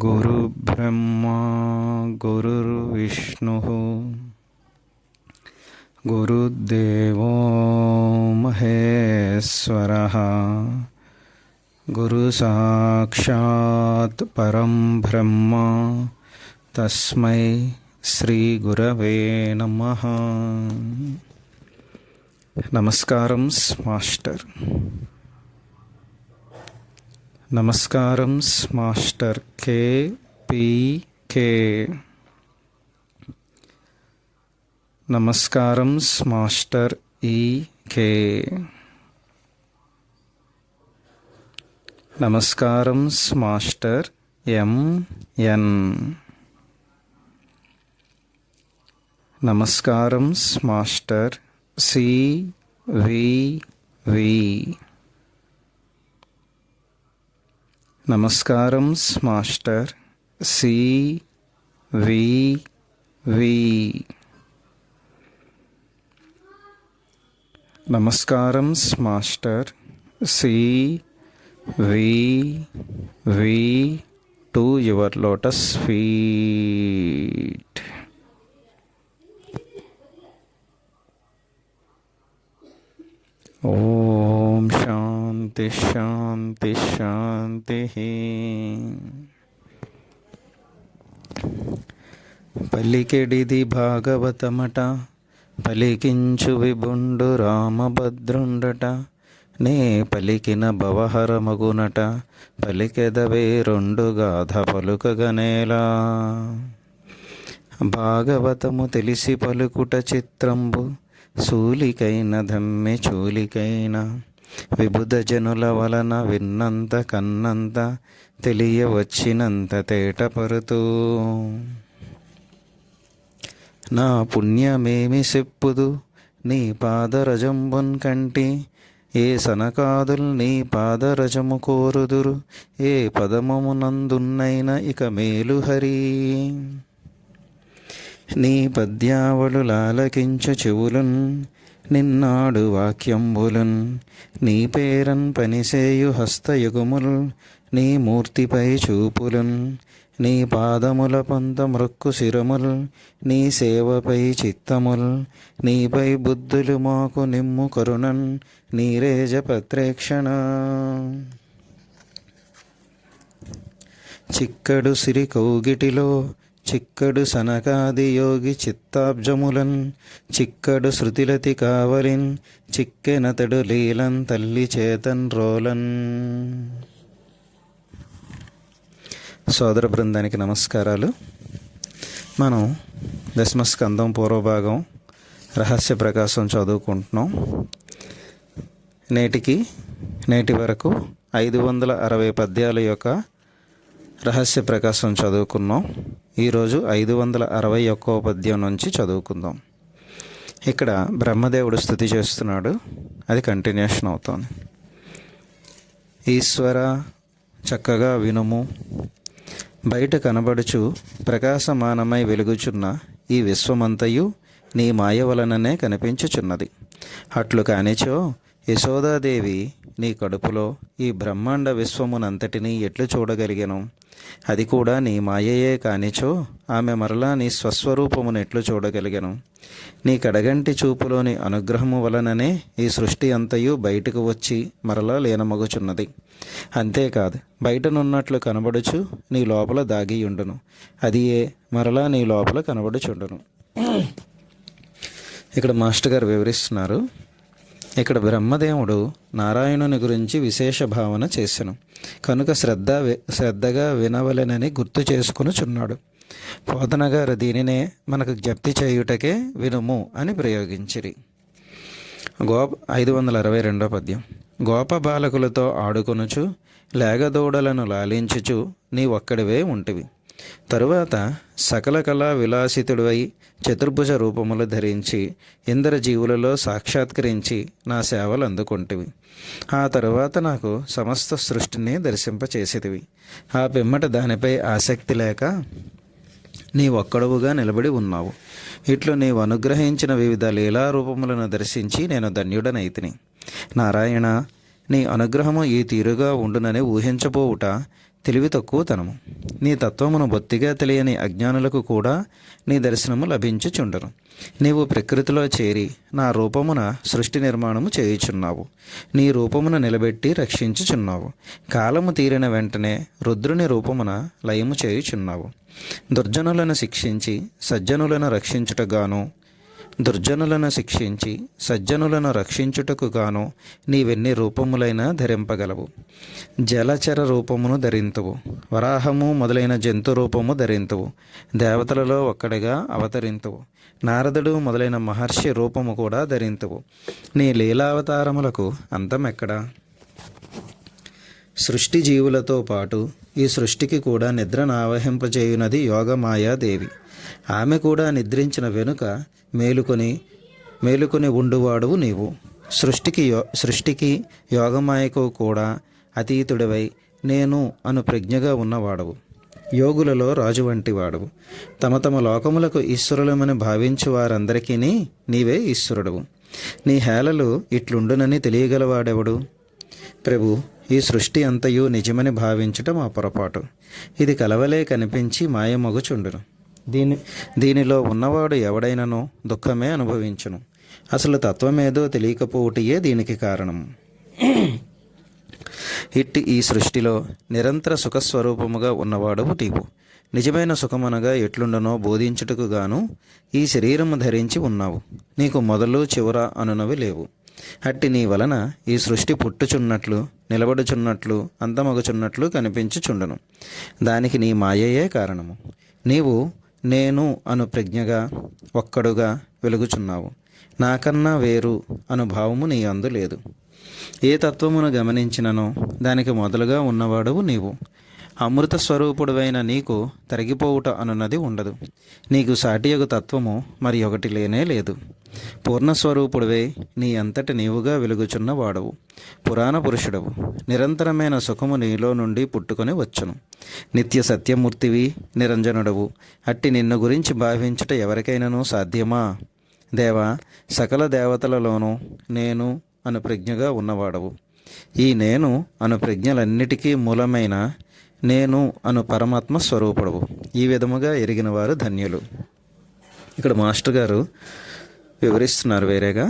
गुरुर्ब्रह्मा गुरुर्विष्णुः गुरुदेवो महेश्वरः गुरुसाक्षात् परं ब्रह्म तस्मै శ్రీ గురవే నమః. నమస్కారం మాస్టర్. నమస్కారం మాస్టర్ కేపీకే. నమస్కారం మాస్టర్ ఈకే. నమస్కారం మాస్టర్ ఎంఎన్. నమస్కారం మాస్టర్ సివివి. నమస్కారం మాస్టర్ సివివి. నమస్కారం master C V V to your lotus feet. ఓం శాంతి శాంతి శాంతి. పలికెడిది భాగవతమట, పలికించు విభుండు రామభద్రుండట. నే పలికిన భవహరమగునట, పలికెదవే రెండు గాథ పలుకగనేలా. భాగవతము తెలిసి పలుకుట చిత్రంబు, సూలికైన ధమ్మె చూలికైన. విబుధ జనుల వలన విన్నంత కన్నంత, తెలియవచ్చినంత తేటపరుతూ. నా పుణ్యమేమి సెప్పుదు నీ పాదరజంబున్ కంటి. ఏ సనకాదుల్ నీ పాదరజము కోరుదురు, ఏ పదమమునందున్నైన ఇక మేలు హరి. నీ పద్యావళు లాలకించు చెవులున్, నిన్నాడు వాక్యంబులున్. నీ పేరన్ పనిసేయు హస్తయుగముల్, నీ మూర్తిపై చూపులున్. నీ పాదముల పొంత మృక్కు శిరముల్, నీ సేవపై చిత్తముల్. నీపై బుద్ధులు మాకు నిమ్ము కరుణన్, నీరేజ పత్రేక్షణ. చిక్కడు సిరి కౌగిటిలో, చిక్కడు సనకాది యోగి చిత్తాబ్జములన్. చిక్కడు శృతిలతి కావలిన్, చిక్కెనతడు లీలన్ తల్లి చేతన్ రోలన్. సోదర బృందానికి నమస్కారాలు. మనం దశమస్కందం పూర్వభాగం రహస్య ప్రకాశం చదువుకుంటున్నాం. నేటి వరకు 560 పద్యాల యొక్క రహస్య ప్రకాశం చదువుకున్నాం. ఈరోజు 561వ పద్యం నుంచి చదువుకుందాం. ఇక్కడ బ్రహ్మదేవుడు స్తుతి చేస్తున్నాడు, అది కంటిన్యూషన్ అవుతోంది. ఈశ్వర చక్కగా వినుము, బయట కనబడుచు ప్రకాశమానమై వెలుగుచున్న ఈ విశ్వమంతయు నీ మాయ వలననే కనిపించుచున్నది. అట్లు కానిచో యశోదాదేవి నీ కడుపులో ఈ బ్రహ్మాండ విశ్వమునంతటినీ ఎట్లు చూడగలిగెను? అది కూడా నీ మాయయే కానిచో ఆమె మరలా నీ స్వస్వరూపమును ఎట్లు చూడగలిగెను? నీ కడగంటి చూపులోని అనుగ్రహము వలననే ఈ సృష్టి అంతయు బయటకు వచ్చి మరలా లీనమగుచున్నది. అంతేకాదు, బయటనున్నట్లు కనబడుచు నీ లోపల దాగియుండును, అది ఏ మరలా నీ లోపల కనబడుచుండును. ఇక్కడ మాస్టర్ గారు వివరిస్తున్నారు. ఇక్కడ బ్రహ్మదేవుడు నారాయణుని గురించి విశేష భావన చేసెను కనుక శ్రద్ధగా వినవలెనని గుర్తు చేసుకునిచున్నాడు. పోతన గారు దీనినే మనకు జప్తి చేయుటకే వినుము అని ప్రయోగించిరి. 562 పద్యం. గోప బాలకులతో ఆడుకొనుచు లేగదూడలను లాలించుచు నీ ఒక్కడివే ఉంటివి. తరువాత సకల కళా విలాసితుడివై చతుర్భుజ రూపములు ధరించి ఇంద్రజీవులలో సాక్షాత్కరించి నా సేవలు అందుకొంటివి. ఆ తరువాత నాకు సమస్త సృష్టిని దర్శింపచేసేదివి. ఆ పిమ్మట దానిపై ఆసక్తి లేక నీ ఒక్కడవుగా నిలబడి ఉన్నావు. ఇట్లు నీవు అనుగ్రహించిన వివిధ లీలారూపములను దర్శించి నేను ధన్యుడనైతిని. నారాయణ, నీ అనుగ్రహము ఈ తీరుగా ఉండునని ఊహించబోవుట తెలివి తక్కువతనము. నీ తత్వమును బొత్తిగా తెలియని అజ్ఞానులకు కూడా నీ దర్శనము లభించుచుండను. నీవు ప్రకృతిలో చేరి నా రూపమున సృష్టి నిర్మాణము చేయుచున్నావు. నీ రూపమును నిలబెట్టి రక్షించుచున్నావు. కాలము తీరిన వెంటనే రుద్రుని రూపమున లయము చేయుచున్నావు. దుర్జనులను శిక్షించి సజ్జనులను రక్షించుటకు గాను నీవెన్ని రూపములైనా ధరింపగలవు. జలచర రూపమును ధరింతువు. వరాహము మొదలైన జంతు రూపము ధరింతువు. దేవతలలో ఒక్కడిగా అవతరింతువు. నారదుడు మొదలైన మహర్షి రూపము కూడా ధరింతువు. నీ లీలావతారములకు అంతమెక్కడా? సృష్టి జీవులతో పాటు ఈ సృష్టికి కూడా నిద్రను ఆవహింపజేయునది యోగమాయాదేవి. ఆమె కూడా నిద్రించిన వెనుక మేలుకొని ఉండువాడువు నీవు. సృష్టికి యోగమాయకు కూడా అతీతుడివై నేను అను ప్రజ్ఞగా ఉన్నవాడవు. యోగులలో రాజు వంటి వాడవు. తమ తమ లోకములకు ఈశ్వరులమని భావించు వారందరికీ నీవే ఈశ్వరుడవు. నీ హేళలు ఇట్లుండునని తెలియగలవాడెవడు? ప్రభు, ఈ సృష్టి అంతయు నిజమని భావించటం ఆ పొరపాటు. ఇది కలవలే కనిపించి మాయమగుచుండును. దీనిలో ఉన్నవాడు ఎవడైనను దుఃఖమే అనుభవించును. అసలు తత్వమేదో తెలియకపోవటయే దీనికి కారణము. ఇట్టి ఈ సృష్టిలో నిరంతర సుఖస్వరూపముగా ఉన్నవాడవు నీవు. నిజమైన సుఖమనగా ఎట్లుండనో బోధించుటకు గాను ఈ శరీరము ధరించి ఉన్నావు. నీకు మొదలు చివర అనునవి లేవు. అట్టి నీ వలన ఈ సృష్టి పుట్టుచున్నట్లు, నిలబడుచున్నట్లు, అంతమగుచున్నట్లు కనిపించుచుండును. దానికి నీ మాయయే కారణము. నీవు నేను అను ప్రజ్ఞగా ఒక్కడుగా వెలుగుచున్నావు. నాకన్నా వేరు అను భావము నీ అందు లేదు. ఏ తత్వమును గమనించిననో దానికి మొదలుగా ఉన్నవాడవు నీవు. అమృత స్వరూపుడువైన నీకు తరిగిపోవుట అనున్నది ఉండదు. నీకు సాటియగు తత్వము మరి ఒకటి లేనే లేదు. పూర్ణస్వరూపుడివే నీ అంతటి నీవుగా వెలుగుచున్న వాడవు. పురాణ పురుషుడవు. నిరంతరమైన సుఖము నీలో నుండి పుట్టుకొని వచ్చును. నిత్య సత్యమూర్తివి, నిరంజనుడవు. అట్టి నిన్ను గురించి భావించుట ఎవరికైనాను సాధ్యమా? దేవా, సకల దేవతలలోనూ నేను అను ప్రజ్ఞగా ఉన్నవాడవు. ఈ నేను అను ప్రజ్ఞలన్నిటికీ మూలమైన నేను అను పరమాత్మ స్వరూపుడవు. ఈ విధముగా ఎరిగిన వారు ధన్యులు. ఇక్కడ మాస్టర్ గారు వివరిస్తున్నారు వేరేగా.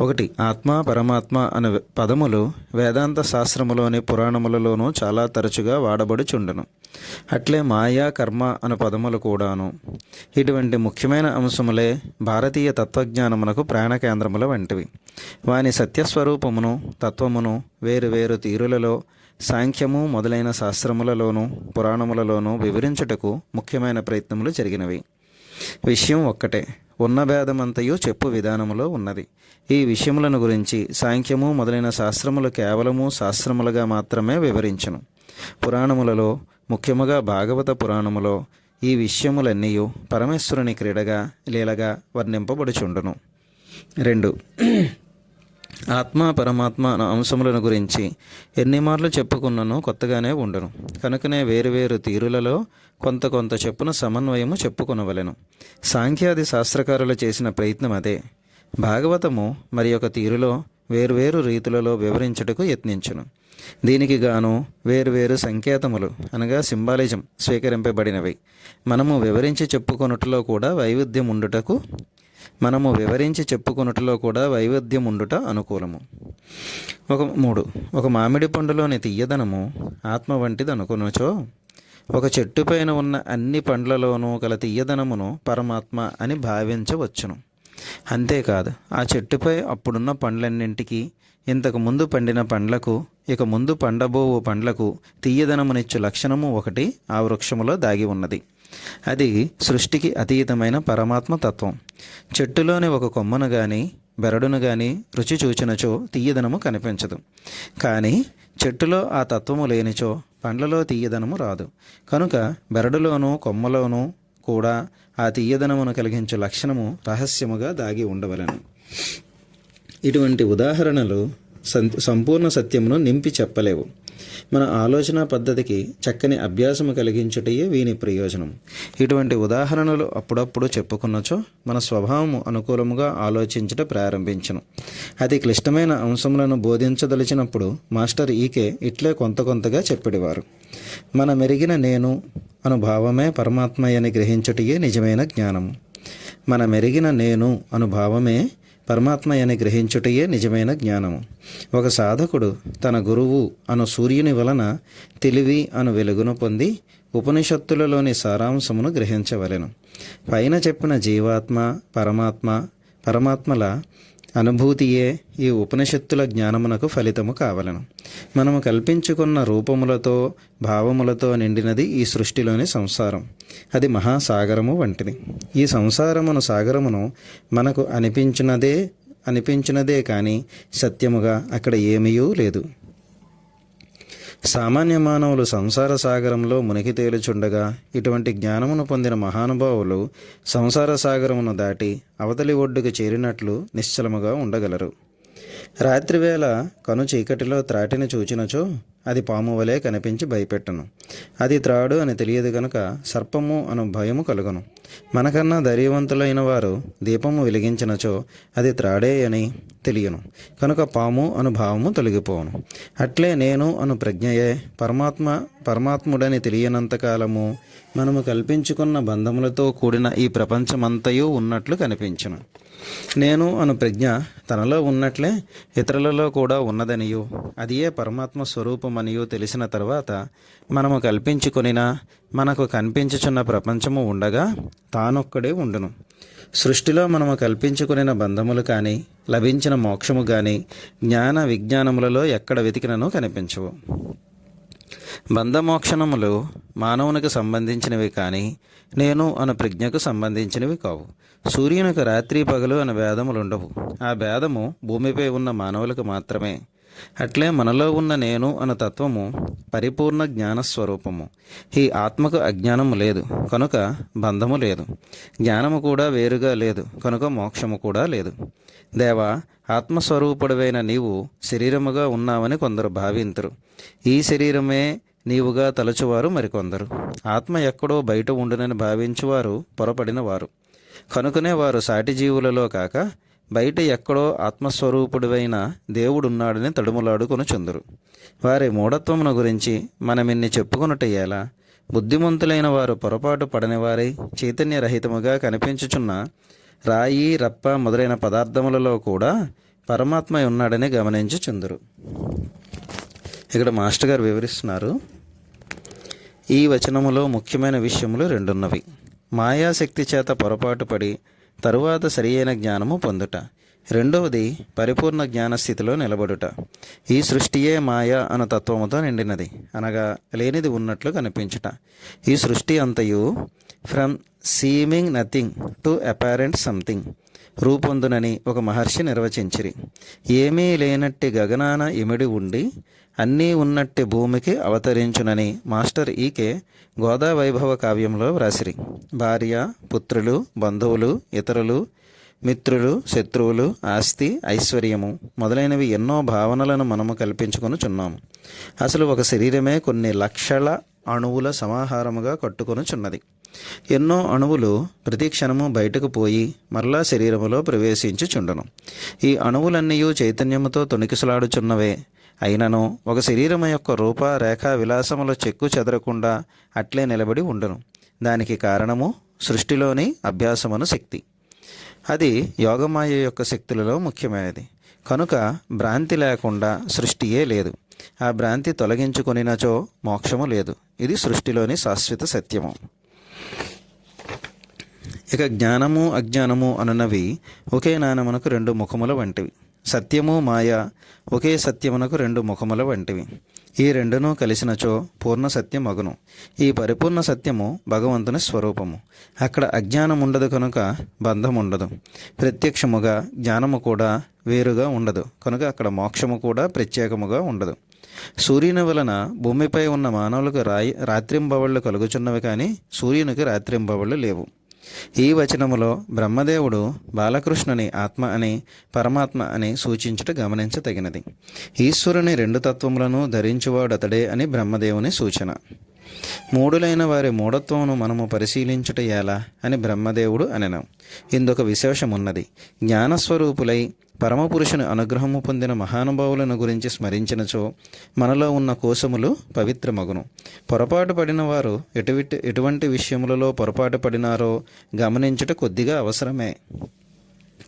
ఒకటి ఆత్మ పరమాత్మ అనే పదములు వేదాంత శాస్త్రములోని పురాణములలోనూ చాలా తరచుగా వాడబడుచుండును. అట్లే మాయా, కర్మ అను పదములు కూడాను. ఇటువంటి ముఖ్యమైన అంశములే భారతీయ తత్వజ్ఞానమునకు ప్రాణకేంద్రముల వంటివి. వాని సత్యస్వరూపమును, తత్వమును వేరు తీరులలో సాంఖ్యము మొదలైన శాస్త్రములలోనూ పురాణములలోనూ వివరించుటకు ముఖ్యమైన ప్రయత్నములు జరిగినవి. విషయం ఒక్కటే, ఉన్న భేదమంతయు చెప్పు విధానములో ఉన్నది. ఈ విషయములను గురించి సాంఖ్యము మొదలైన శాస్త్రములు కేవలము శాస్త్రములుగా మాత్రమే వివరించును. పురాణములలో, ముఖ్యముగా భాగవత పురాణములో ఈ విషయములన్నీ పరమేశ్వరుని క్రీడగా, లీలగా వర్ణింపబడుచుండును. 2. ఆత్మ పరమాత్మ అంశములను గురించి ఎన్ని మార్లు చెప్పుకున్ననో కొత్తగానే ఉండును. కనుకనే వేరు తీరులలో కొంత చెప్పున సమన్వయము చెప్పుకొనవలెను. సాంఖ్యాది శాస్త్రకారులు చేసిన ప్రయత్నం అదే. భాగవతము మరి ఒక తీరులో వేర్వేరు రీతులలో వివరించుటకు యత్నించును. దీనికి గాను వేరు సంకేతములు అనగా సింబాలిజం స్వీకరింపబడినవి. మనము వివరించి చెప్పుకొనుటలో కూడా వైవిధ్యం ఉండుట అనుకూలము. 3. ఒక మామిడి పండులోని తీయదనము ఆత్మ వంటిది అనుకొనుచో, ఒక చెట్టు పైన ఉన్న అన్ని పండ్లలోనూ గల తీయదనమును పరమాత్మ అని భావించవచ్చును. అంతేకాదు, ఆ చెట్టుపై అప్పుడున్న పండ్లన్నింటికీ, ఇంతకు ముందు పండిన పండ్లకు ఇక ముందు పండబోవు పండ్లకు తీయదనమునిచ్చు లక్షణము ఒకటి ఆ వృక్షములో దాగి ఉన్నది. అది సృష్టికి అతీతమైన పరమాత్మ తత్వం. చెట్టులోని ఒక కొమ్మను గాని బెరడును గాని రుచి చూచినచో తీయదనము కనిపించదు. కానీ చెట్టులో ఆ తత్వము లేనిచో పండ్లలో తీయదనము రాదు. కనుక బెరడులోనూ కొమ్మలోనూ కూడా ఆ తీయదనమును కలిగించు లక్షణము రహస్యముగా దాగి ఉండవలెను. ఇటువంటి ఉదాహరణలు సంపూర్ణ సత్యమును నింపి చెప్పలేవు. మన ఆలోచన పద్ధతికి చక్కని అభ్యాసము కలిగించుటయే వీని ప్రయోజనం. ఇటువంటి ఉదాహరణలు అప్పుడప్పుడు చెప్పుకున్నచో మన స్వభావము అనుకూలముగా ఆలోచించుట ప్రారంభించును. అతి క్లిష్టమైన అంశములను బోధించదలిచినప్పుడు మాస్టర్ ఈకే ఇట్లే కొంతగా చెప్పేవారు. మన మెరిగిన నేను అనుభావమే పరమాత్మయని గ్రహించుటయే నిజమైన జ్ఞానము. మన మెరిగిన నేను అనుభావమే పరమాత్మయని గ్రహించుటయే నిజమైన జ్ఞానము. ఒక సాధకుడు తన గురువు అను సూర్యుని వలన తెలివి అను వెలుగును పొంది ఉపనిషత్తులలోని సారాంశమును గ్రహించవలెను. పైన చెప్పిన జీవాత్మ పరమాత్మల అనుభూతియే ఈ ఉపనిషత్తుల జ్ఞానమునకు ఫలితము కావలెను. మనము కల్పించుకున్న రూపములతో భావములతో నిండినది ఈ సృష్టిలోని సంసారం. అది మహాసాగరము వంటిది. ఈ సంసారమును సాగరమును మనకు అనిపించినదే కానీ సత్యముగా అక్కడ ఏమీయూ లేదు. సామాన్య మానవులు సంసార సాగరంలో మునిగి తేలుచుండగా ఇటువంటి జ్ఞానమును పొందిన మహానుభావులు సంసార సాగరమును దాటి అవతలి ఒడ్డుకు చేరినట్లు నిశ్చలముగా ఉండగలరు. రాత్రివేళ కను చీకటిలో త్రాటిని చూచినచో అది పాము వలె కనిపించి భయపెట్టను. అది త్రాడు అని తెలియదు గనుక సర్పము అను భయము కలుగును. మనకన్నా ధైర్యవంతులైన వారు దీపము వెలిగించినచో అది త్రాడే అని తెలియను కనుక పాము అను భావము తొలగిపోవును. అట్లే నేను అను ప్రజ్ఞయే పరమాత్ముడని తెలియనంతకాలము మనము కల్పించుకున్న బంధములతో కూడిన ఈ ప్రపంచమంతయు ఉన్నట్లు కనిపించును. నేను అను ప్రజ్ఞ తనలో ఉన్నట్లే ఇతరులలో కూడా ఉన్నదనియో అదియే పరమాత్మ స్వరూపమనియో తెలిసిన తర్వాత మనము కల్పించుకొనిన మనకు కనిపించుచున్న ప్రపంచము ఉండగా తానొక్కడే ఉండును. సృష్టిలో మనము కల్పించుకునిన బంధములు కానీ లభించిన మోక్షము కానీ జ్ఞాన విజ్ఞానములలో ఎక్కడ వెతికినను కనిపించవు. బంధమోక్షణములు మానవునికి సంబంధించినవి కానీ నేను అను ప్రజ్ఞకు సంబంధించినవి కావు. సూర్యునికి రాత్రి పగలు అనే భేదములుండవు. ఆ భేదము భూమిపై ఉన్న మానవులకు మాత్రమే. అట్లే మనలో ఉన్న నేను అను తత్వము పరిపూర్ణ జ్ఞానస్వరూపము. ఈ ఆత్మకు అజ్ఞానము లేదు కనుక బంధము లేదు. జ్ఞానము కూడా వేరుగా లేదు కనుక మోక్షము కూడా లేదు. దేవా, ఆత్మస్వరూపుడవైన నీవు శరీరముగా ఉన్నావని కొందరు భావింతురు. ఈ శరీరమే నీవుగా తలచువారు మరికొందరు. ఆత్మ ఎక్కడో బయట ఉండునని భావించువారు పొరపడిన వారు. కనుకనే వారు సాటి జీవులలో కాక బయట ఎక్కడో ఆత్మస్వరూపుడువైన దేవుడున్నాడని తడుములాడుకొనుచుందురు. వారి మూఢత్వమును గురించి మనమిన్ని చెప్పుకొనుట ఎలా? బుద్ధిమంతులైన వారు పొరపాటు పడనివారై చైతన్యరహితముగా కనిపించుచున్న రాయి రప్ప మొదలైన పదార్థములలో కూడా పరమాత్మ ఉన్నాడని గమనించుచుందురు. ఇక్కడ మాస్టర్ గారు వివరిస్తున్నారు. ఈ వచనములో ముఖ్యమైన విషయములు రెండున్నవి. మాయాశక్తి చేత పొరపాటు పడి తరువాత సరియైన జ్ఞానము పొందుట. రెండవది పరిపూర్ణ జ్ఞానస్థితిలో నిలబడుట. ఈ సృష్టియే మాయా అన్న తత్వముతో నిండినది, అనగా లేనిది ఉన్నట్లు కనిపించుట. ఈ సృష్టి అంతయు from seeming nothing to apparent something రూపొందునని ఒక మహర్షి నిర్వచించిరి. ఏమీ లేనట్టి గగనాన ఇమిడి ఉండి అన్నీ ఉన్నట్టి భూమికి అవతరించునని మాస్టర్ ఈకే గోదా వైభవ కావ్యంలో వ్రాసిరి. భార్య, పుత్రులు, బంధువులు, ఇతరులు, మిత్రులు, శత్రువులు, ఆస్తి, ఐశ్వర్యము మొదలైనవి ఎన్నో భావనలను మనము కల్పించుకొనుచున్నాము. అసలు ఒక శరీరమే కొన్ని లక్షల అణువుల సమాహారముగా కట్టుకొనుచున్నది. ఎన్నో అణువులు ప్రతి క్షణము బయటకు పోయి మరలా శరీరములో ప్రవేశించుచుండును. ఈ అణువులన్నీ చైతన్యముతో తొణికిసలాడుచున్నవే అయినను ఒక శరీరము యొక్క రూప రేఖ విలాసముల చెక్కు చెదరకుండా అట్లే నిలబడి ఉండును. దానికి కారణము సృష్టిలోని అభ్యాసమును శక్తి. అది యోగమాయ యొక్క శక్తులలో ముఖ్యమైనది. కనుక భ్రాంతి లేకుండా సృష్టియే లేదు. ఆ భ్రాంతి తొలగించుకొనినచో మోక్షము లేదు. ఇది సృష్టిలోని శాశ్వత సత్యము. ఇక జ్ఞానము అజ్ఞానము అనునవి ఒకే నాణెమునకు రెండు ముఖముల వంటివి. సత్యము మాయ ఒకే సత్యమునకు రెండు ముఖముల వంటివి. ఈ రెండును కలిసినచో పూర్ణ సత్యం మగును. ఈ పరిపూర్ణ సత్యము భగవంతుని స్వరూపము. అక్కడ అజ్ఞానం ఉండదు కనుక బంధం ఉండదు. ప్రత్యక్షముగా జ్ఞానము కూడా వేరుగా ఉండదు కనుక అక్కడ మోక్షము కూడా ప్రత్యేకముగా ఉండదు. సూర్యుని వలన భూమిపై ఉన్న మానవులకు రాత్రింబవళ్ళు కలుగుచున్నవి కానీ సూర్యునికి రాత్రింబవళ్ళు లేవు. ఈ వచనములో బ్రహ్మదేవుడు బాలకృష్ణుని ఆత్మ అని పరమాత్మ అని సూచించుట గమనించతగినది. ఈశ్వరుని రెండు తత్వములను ధరించువాడతడే అని బ్రహ్మదేవుని సూచన. మూడులైన వారి మూఢత్వమును మనము పరిశీలించుట ఎలా అని బ్రహ్మదేవుడు అనెను. ఇందొక విశేషమున్నది. జ్ఞానస్వరూపులై పరమపురుషుని అనుగ్రహము పొందిన మహానుభావులను గురించి స్మరించినచో మనలో ఉన్న కోశములు పవిత్రమగును. పొరపాటు పడిన వారు ఎటువంటి విషయములలో పొరపాటు పడినారో గమనించుట కొద్దిగా అవసరమే.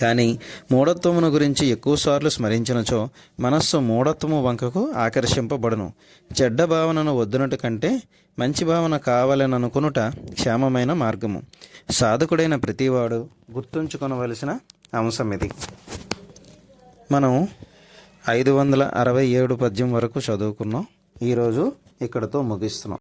కానీ మూఢత్వమును గురించి ఎక్కువసార్లు స్మరించినచో మనస్సు మూఢత్వము వంకకు ఆకర్షింపబడును. చెడ్డ భావనను వద్దునటు కంటే మంచి భావన కావాలననుకునుట క్షేమమైన మార్గము. సాధకుడైన ప్రతివాడు గుర్తుంచుకొనవలసిన అంశం ఇది. మనం 567 పద్యం వరకు చదువుకున్నాం. ఈరోజు ఇక్కడతో ముగిస్తున్నాం.